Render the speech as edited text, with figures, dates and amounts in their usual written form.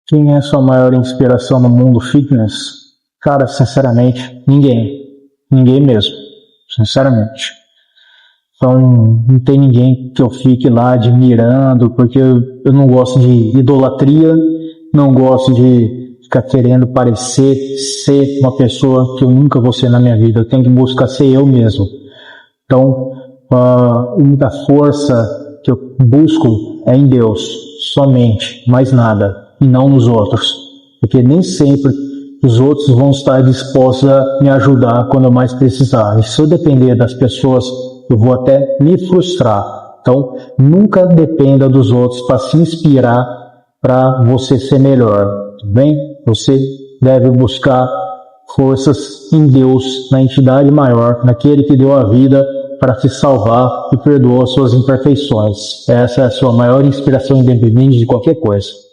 Quem é a sua maior inspiração no mundo fitness? Cara, sinceramente, ninguém. Ninguém mesmo. Sinceramente. Então, não tem ninguém que eu fique lá admirando, porque eu não gosto de idolatria, não gosto de ficar querendo parecer ser uma pessoa que eu nunca vou ser na minha vida. Eu tenho que buscar ser eu mesmo. Então, a única força que eu busco é em Deus, somente, mais nada, e não nos outros. Porque nem sempre os outros vão estar dispostos a me ajudar quando eu mais precisar. E se eu depender das pessoas, eu vou até me frustrar. Então, nunca dependa dos outros para se inspirar para você ser melhor. Tudo bem? Você deve buscar forças em Deus, na entidade maior, naquele que deu a vida para te salvar e perdoa suas imperfeições. Essa é a sua maior inspiração, independente de qualquer coisa.